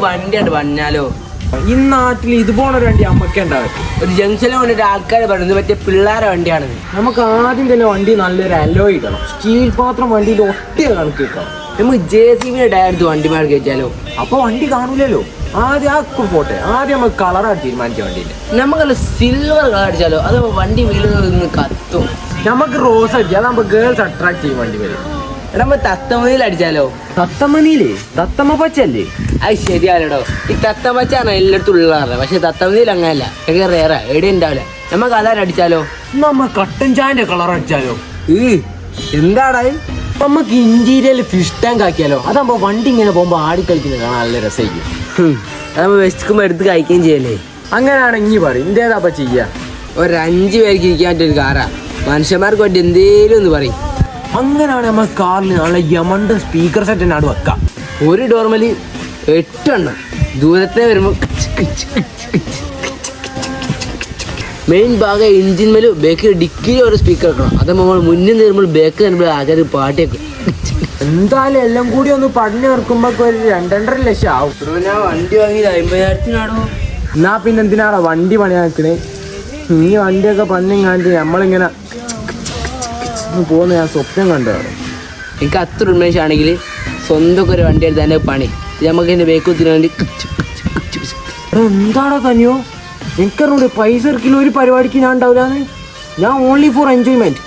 വണ്ടിയായിട്ട് പറഞ്ഞാലോ ഈ നാട്ടിൽ ഇതുപോലെ വണ്ടി അമ്മക്കെ ഉണ്ടാവും. ഒരു ജംഗ്ഷനിൽ കൊണ്ടിട്ട് ആൾക്കാർ പറയുന്നത് മറ്റേ പിള്ളേരെ വണ്ടിയാണ്. നമുക്ക് ആദ്യം തന്നെ വണ്ടി നല്ലൊരു അലോയ് ഇടണം. സ്റ്റീൽ പാത്രം വണ്ടിയിൽ ഒട്ടിയ കണക്ക് വെക്കണം. നമുക്ക് JCB ഡയറക്റ്റ് വണ്ടിമാർ കയറ്റാലോ? അപ്പൊ വണ്ടി കാണൂലല്ലോ. ആദ്യം ആക്കും പോട്ടെ. ആദ്യം നമുക്ക് കളറായിട്ട് തീരുമാനിച്ച വണ്ടിയില്ല. നമുക്കല്ല സിൽവർ കളർ അടിച്ചാലോ? അത് വണ്ടി വീട്ടിൽ നിന്ന് കത്തും. നമുക്ക് റോസ് അടിക്കാം. അതാകുമ്പോ ഗേൾസ് അട്രാക്ട് ചെയ്യും വണ്ടി വരും. നമ്മൾ തത്തമതിയിൽ അടിച്ചാലോ? തത്തമ്മനിയില്ലേ? തത്തമ്മ പച്ചല്ലേ? അത് ശരിയാലോ. ഈ തത്തമച്ചാണ് എല്ലായിടത്തും ഉള്ളതാണ്. പക്ഷെ തത്തമതിയിൽ അങ്ങനല്ല. റേറ എവിടെ ഉണ്ടാവില്ല. നമുക്ക് അതാരം അടിച്ചാലോ? നമ്മ കട്ടൻ ചായന്റെ കളർ അടിച്ചാലോ? എന്താടാ? നമുക്ക് ഇന്റീരിയൽ ഫിഷ് ടാങ്ക് ആക്കിയാലോ? അതാകുമ്പോ വണ്ടി ഇങ്ങനെ പോകുമ്പോ ആടിക്കളിക്കുന്നത് കാണാൻ നല്ല രസമായിരിക്കും. നമ്മൾ വിശക്കുമ്പോ എടുത്ത് കഴിക്കുകയും ചെയ്യല്ലേ? അങ്ങനെയാണെങ്കിൽ പറയും ഇതേതാപ്പ ചെയ്യാ? ഒരു 5 പേർക്ക് ഇരിക്കാൻ പറ്റിയ ഒരു കാറാ. മനുഷ്യന്മാർക്ക് വേണ്ടി എന്തേലും ഒന്ന് പറയും. അങ്ങനെയാണ് നമ്മൾ കാറിൽ നല്ല യമണ്ട് സ്പീക്കർ സെറ്റ് തന്നെ വെക്കാം. ഒരു ഡോർമല് 8 എണ്ണം. ദൂരത്തെ വരുമ്പോ മെയിൻ ഭാഗം എഞ്ചിൻ മേലും ബേക്കിൽ ഡിക്കിൽ ഒരു സ്പീക്കർ വെക്കണം. അത് നമ്മൾ മുന്നിൽ വരുമ്പോൾ ബേക്ക് വരുമ്പോൾ ആകെ ഒരു പാട്ടേക്കും. എന്തായാലും എല്ലാം കൂടി ഒന്ന് പഠനം ഇറക്കുമ്പോ ഒരു 2.5 ലക്ഷം ആവും. വണ്ടി വാങ്ങി 50,000-നാണോ? എന്നാ പിന്നെ എന്തിനാണോ വണ്ടി പണിയാ നിൽക്കണേ? ഈ വണ്ടിയൊക്കെ പണിങ്ങാണ്ട് നമ്മളിങ്ങനെ പോകുന്ന ഞാൻ സ്വപ്നം കണ്ടതാണ്. എനിക്ക് അത്ര ഉന്മേഷമാണെങ്കിൽ സ്വന്തമൊക്കെ ഒരു വണ്ടി എടുത്താൽ പണി. നമുക്ക് എൻ്റെ ബേക്കുത്തിന് വേണ്ടി എന്താണോ തന്നെയോ? എനിക്കറിഞ്ഞൂടെ പൈസ ഇറക്കില്ല ഒരു പരിപാടിക്ക് ഞാൻ ഉണ്ടാവില്ലാന്ന്. ഞാൻ ഓൺലി ഫോർ എൻജോയ്മെന്റ്.